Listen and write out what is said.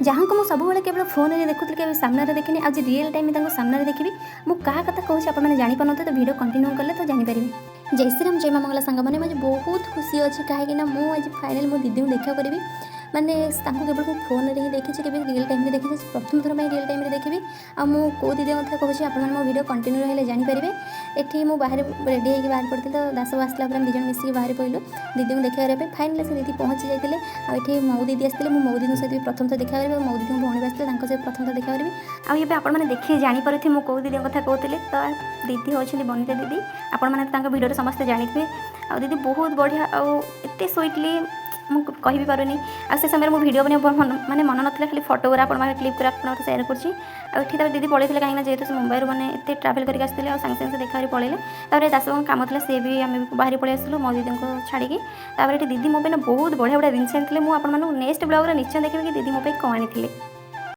जहाँ को मुझे केवल फोन में देखुली के सामने देखनी आज रियल टाइम सामने देखी मुझे क्या कथा कहूँ आपने जापर तो वीडियो कंटिन्यू कले तो जानीपर जय श्रीराम जय मामंगला सांग मैंने मुझे बहुत खुशी अच्छी कहीं मुझे फाइनाल मो दीदी देखा करी माने केवल मो फोन में ही देखी केवल रियल टाइम देखी प्रथम थर रियल टाइम देखी आो दीदी कथा कहूँ आप मो वीडियो कंटिन्यू रही जानीपर ये मुझे बाहर रेडी होकर बाहर पड़ी तो दास आसला दूज मिसिक बाहर पड़ू दीदी को देखा फाइनाल से दीदी पहुँची जाते आए मऊ दीदी आसते मो दीदी सहित प्रथम थर देखा करी मऊ दीदी भौणी आसते प्रथम थर देखा करी आपने देखिए जानीपर मुझे कौ दीदी कथा कहते तो दीदी अच्छा बनिता दीदी आपने वीडियो समस्ते जानी आ दीदी बहुत बढ़िया आते स्वीटली मुझे कह भी पारुनी आ से समय वीडियो माने मन नाला खाली फोटो गुरा क्लिप कर सेयार कर दीदी पड़े कहीं जेहतु से मुंबई मैंने एत ट्रावेल करके आसते और सागे सागे देखा पड़े दास कम था सी भी आम बाहर पड़े आसलु मो दीदी को छाड़ी दीदी मो बहुत बढ़िया बढ़िया जिन मुझे नेक्स्ट ब्लॉग निश्चय देखिए कि दीदी मो कौन आनी